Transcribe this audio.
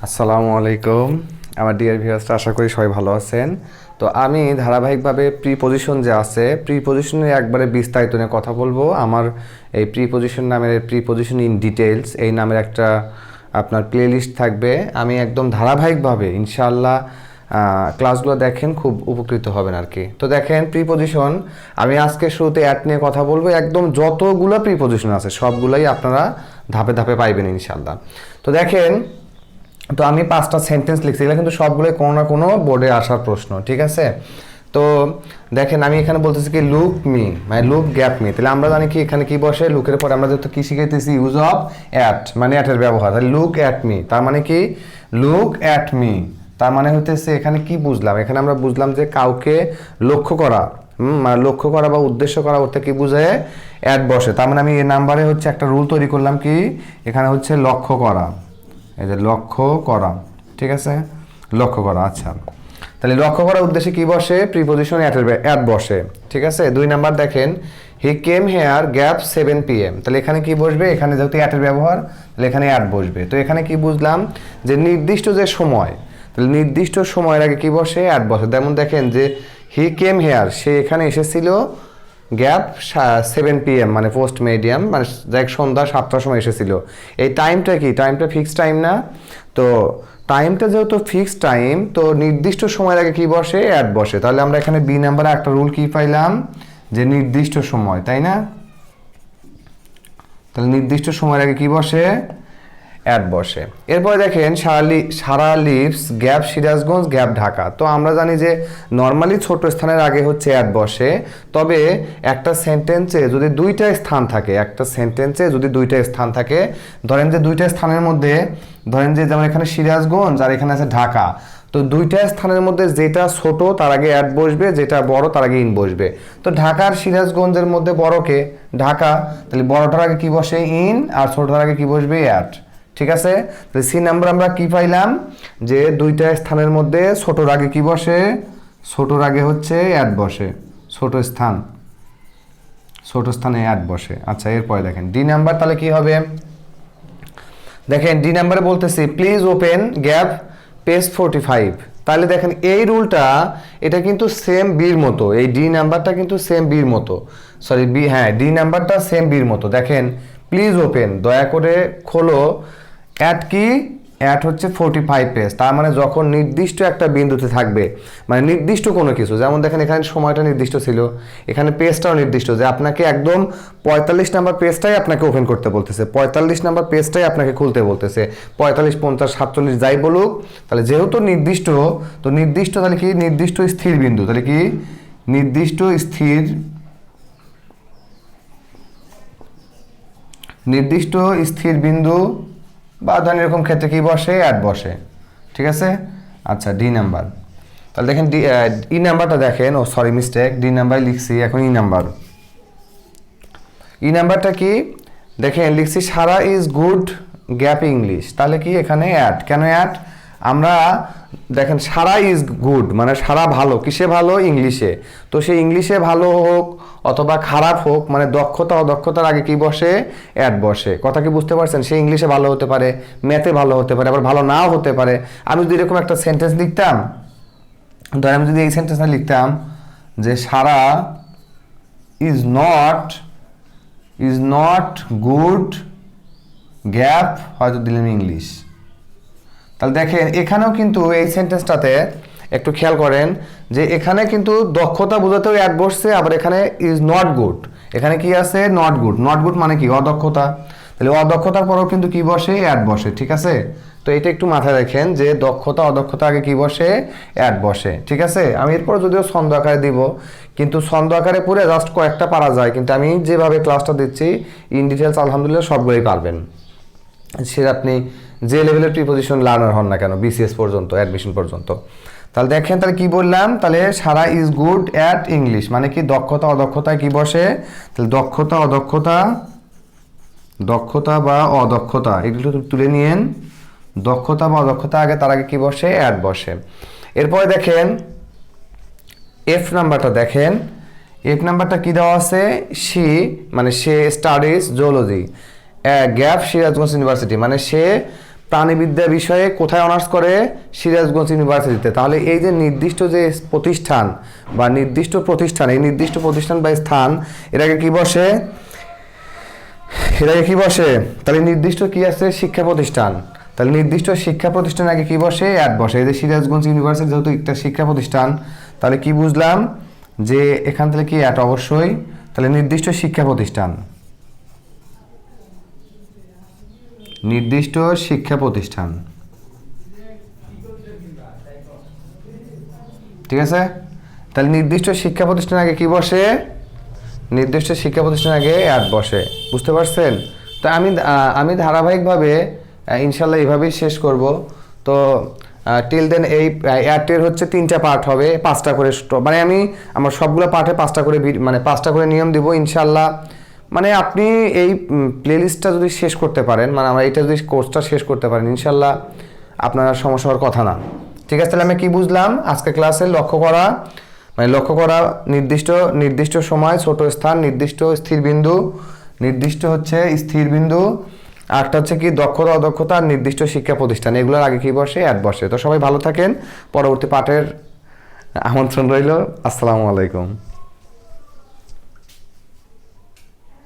আসসালামু আলাইকুম আমার ডিয়ার ভিউয়ার্সরা, আশা করি সবাই ভালো আছেন। তো আমি ধারাবাহিকভাবে প্রিপজিশন যে আছে প্রিপজিশনের একবারে বিস্তারিত নিয়ে কথা বলবো। আমার এই প্রিপজিশন নামের প্রিপজিশন ইন ডিটেইলস এই নামের একটা আপনার প্লেলিস্ট থাকবে। আমি একদম ধারাবাহিকভাবে ইনশাআল্লাহ ক্লাসগুলো দেখেন, খুব উপকৃত হবেন আর কি। তো দেখেন প্রিপজিশন, আমি আজকে শুরুতে অ্যাড নিয়ে কথা বলবো। একদম যতগুলো প্রিপজিশন আছে সবগুলোই আপনারা ধাপে ধাপে পাইবেন ইনশাআল্লাহ। তো দেখেন, তো আমি 5টা সেন্টেন্স লিখছি, এগুলো কিন্তু সবগুলোই কোনো না কোনো বোর্ডে আসার প্রশ্ন, ঠিক আছে? তো দেখেন আমি এখানে বলতেছি কি লুক মি, মানে লুক গ্যাপ মি। তাহলে আমরা জানি কি এখানে কি বসে, লুকের পরে আমরা যেহেতু কি শিখাইতেছি ইউজ অফ অ্যাট, মানে অ্যাটের ব্যবহার। তাহলে লুক অ্যাট মি তার মানে কি লুক অ্যাট মি, তার মানে হইতেছে এখানে কি বুঝলাম, এখানে আমরা বুঝলাম যে কাউকে লক্ষ্য করা, মানে লক্ষ্য করা বা উদ্দেশ্য করা, ওতে কি বুঝায় অ্যাট বসে। তার মানে আমি এই নাম্বারে হচ্ছে একটা রুল তৈরি করলাম কি, এখানে হচ্ছে লক্ষ্য করা, এই যে লক্ষ্য করা, ঠিক আছে? লক্ষ্য করা, আচ্ছা। তাহলে লক্ষ্য করার উদ্দেশ্যে কি বসে, প্রিপজিশন অ্যাট বসে, ঠিক আছে? 2 নাম্বার দেখেন, হি কেম হেয়ার গ্যাপ 7 PM। তাহলে এখানে কি বসবে, এখানে যেহেতু অ্যাটের ব্যবহার তাহলে এখানে অ্যাট বসবে। তো এখানে কি বুঝলাম যে নির্দিষ্ট যে সময়, তাহলে নির্দিষ্ট সময়ের আগে কি বসে, অ্যাট বসে। যেমন দেখেন যে হি কেম হেয়ার, সে এখানে এসেছিল গ্যাপ 7 PM, মানে পোস্ট মিডিয়াম, মানে দেখ সন্ধ্যা 7টার সময় এসেছিল। এই টাইমটা কি, টাইমটা ফিক্সড টাইম না? তো টাইমটা যেহেতু ফিক্সড টাইম, তো নির্দিষ্ট সময়ের আগে কি বসে, অ্যাট বসে। তাহলে আমরা এখানে বি নাম্বারে একটা রুল কি পাইলাম, যে নির্দিষ্ট সময়, তাই না? তাহলে নির্দিষ্ট সময়ের আগে কি বসে, অ্যাট বসে। এরপরে দেখেন সারা lives gap Sirajganj gap Dhaka. তো আমরা জানি যে নর্মালি ছোট স্থানের আগে হচ্ছে অ্যাট বসে, তবে একটা সেন্টেন্সে যদি দুইটা স্থান থাকে, একটা সেন্টেন্সে যদি দুইটা স্থান থাকে, ধরেন যে দুইটা স্থানের মধ্যে, ধরেন যে যেমন এখানে সিরাজগঞ্জ আর এখানে আছে ঢাকা, তো দুইটা স্থানের মধ্যে যেটা ছোট তার আগে অ্যাট বসবে, যেটা বড় তার আগে ইন বসবে। তো ঢাকার সিরাজগঞ্জের মধ্যে বড়কে ঢাকা, তাহলে বড়টার আগে কি বসে, ইন, আর ছোটটার আগে কি বসবে, অ্যাট, ঠিক আছে? তাহলে সি নাম্বার আমরা কি পাইলাম, যে দুইটা স্থানের মধ্যে ছোটর আগে কি বসে, ছোটর আগে হচ্ছে অ্যাট বসে, ছোট স্থানে অ্যাট বসে। আচ্ছা, এরপরে দেখেন ডি নাম্বার, তাহলে কি হবে, দেখেন ডি নাম্বারে বলতেছি প্লিজ ওপেন গ্যাপ পেজ 45। তাহলে দেখেন এই রুলটা, এটা কিন্তু সেম বির মতো, এই ডি নাম্বারটা কিন্তু সেম বির মতো, সরি বি, হ্যাঁ ডি নাম্বারটা সেম বির মতো। দেখেন প্লিজ ওপেন, দয়া করে খোলো, অ্যাট কি, অ্যাট হচ্ছে 45 পেজ। তার মানে যখন নির্দিষ্ট একটা বিন্দুতে থাকবে, মানে নির্দিষ্ট কোনো কিছু, যেমন দেখেন এখানে সময়টা নির্দিষ্ট ছিল, এখানে পেজটাও নির্দিষ্ট, যে আপনাকে একদম 45 নাম্বার পেজটাই আপনাকে ওপেন করতে বলতেছে, 45 নাম্বার পেজটাই আপনাকে খুলতে বলতেছে, 45, 50, 47 যাই বলুক, তাহলে যেহেতু নির্দিষ্ট, তো নির্দিষ্ট তাহলে কি, নির্দিষ্ট স্থির বিন্দু, তাহলে কি নির্দিষ্ট স্থির বিন্দু, বা ধরেন এরকম ক্ষেত্রে কি বসে, অ্যাট বসে, ঠিক আছে? আচ্ছা, ডি নাম্বার, তাহলে দেখেন ই নাম্বারটা দেখেন, ও সরি মিস্টেক, ডি নাম্বার লিখছি, এখন ই নাম্বারটা কি, দেখেন লিখছি Sara is good gap English. তাহলে কি এখানে অ্যাট, কেন অ্যাট, আমরা দেখেন সারা ইজ গুড মানে সারা ভালো, কিসে ভালো, ইংলিশে। তো সেই ইংলিশে ভালো হোক অথবা খারাপ হোক, মানে দক্ষতা অদক্ষতার আগে কি বসে, অ্যাট বসে। কথা কি বুঝতে পারছেন? সে ইংলিশে ভালো হতে পারে, ম্যাথে ভালো হতে পারে, আবার ভালো নাও হতে পারে। আমি যদি এরকম একটা সেন্টেন্স লিখতাম, ধরেন আমি যদি এই সেন্টেন্সটা লিখতাম যে Sara is not good gap, হয়তো দিলাম ইংলিশ। তাহলে দেখেন এখানেও কিন্তু এই সেন্টেন্সটাতে একটু খেয়াল করেন যে এখানে কিন্তু দক্ষতা বোঝাতেও অ্যাট বসছে, আবার এখানে ইজ নট গুড, এখানে কি আছে, নট গুড মানে কি, অদক্ষতা। তাহলে অদক্ষতার পরেও কিন্তু কি বসে, অ্যাট বসে, ঠিক আছে? তো এটা একটু মাথায় রাখেন যে দক্ষতা অদক্ষতা আগে কি বসে, অ্যাট বসে, ঠিক আছে? আমি এরপর যদিও ছন্দ আকারে দিব, কিন্তু ছন্দ আকারে পড়ে জাস্ট কয়েকটা পারা যায়, কিন্তু আমি যেভাবে ক্লাসটা দিচ্ছি ইন ডিটেলস আলহামদুলিল্লাহ সবগুলোই পারবেন, সে আপনি যে লেভেলের প্রিপজিশন লার্নার হন না কেন, বিসিএস পর্যন্ত, অ্যাডমিশন পর্যন্ত। তাহলে দেখেন, তাহলে কি বললাম, তাহলে Sara is good at English, মানে কি দক্ষতা অদক্ষতায় কি বসে, তাহলে দক্ষতা বা অদক্ষতা এগুলো তুলে নিয়েন, দক্ষতা বা অদক্ষতা আগে, তার আগে কি বসে, অ্যাট বসে। এরপরে দেখেন এফ নাম্বারটা, দেখেন এফ নাম্বারটা কি দেওয়া আছে, সে studies zoology gap Sirajganj university, মানে সে প্রাণীবিদ্যা বিষয়ে কোথায় অনার্স করে? সিরাজগঞ্জ ইউনিভার্সিটিতে। তাহলে এই যে নির্দিষ্ট যে প্রতিষ্ঠান বা নির্দিষ্ট প্রতিষ্ঠান, এই নির্দিষ্ট প্রতিষ্ঠান বা স্থান এটাকে কি বসে? এটাকে কি বসে? তাহলে নির্দিষ্ট কি আছে? শিক্ষা প্রতিষ্ঠান। তাহলে নির্দিষ্ট শিক্ষা প্রতিষ্ঠান আগে কি বসে? অ্যাট বসে। এই যে সিরাজগঞ্জ ইউনিভার্সিটি যেহেতু একটা শিক্ষা প্রতিষ্ঠান, তাহলে কি বুঝলাম যে এখান থেকে কি অ্যাট অবশ্যই। তাহলে নির্দিষ্ট শিক্ষা প্রতিষ্ঠান, নির্দিষ্ট শিক্ষা প্রতিষ্ঠান, ঠিক আছে। তাহলে নির্দিষ্ট শিক্ষা প্রতিষ্ঠান আগে কি বসে? নির্দিষ্ট শিক্ষা প্রতিষ্ঠান আগে অ্যাট বসে। বুঝতে পারছেন? তো আমি ধারাবাহিকভাবে ইনশাল্লাহ এইভাবেই শেষ করব। তো টিল দেন এই অ্যাটের হচ্ছে 3টা পার্ট হবে, 5টা করে, মানে আমি আমার সবগুলো পার্টে 5টা করে, মানে 5টা করে নিয়ম দিব ইনশাল্লাহ। মানে আপনি এই প্লেলিস্টটা যদি শেষ করতে পারেন, মানে আমরা এটা যদি কোর্সটা শেষ করতে পারেন ইনশাল্লাহ আপনার সমস্যা হওয়ার কথা না। ঠিক আছে, তাহলে আমি কি বুঝলাম আজকে ক্লাসে? লক্ষ্য করা, মানে লক্ষ্য করা নির্দিষ্ট সময়, ছোট স্থান, নির্দিষ্ট স্থির বিন্দু, নির্দিষ্ট হচ্ছে স্থির বিন্দু, আরটা হচ্ছে কি দক্ষতা অদক্ষতা, আর নির্দিষ্ট শিক্ষা প্রতিষ্ঠান। এগুলোর আগে কি বসে? অ্যাট বসে। তো সবাই ভালো থাকেন, পরবর্তী পাঠের আমন্ত্রণ রইল। আসসালামু আলাইকুম।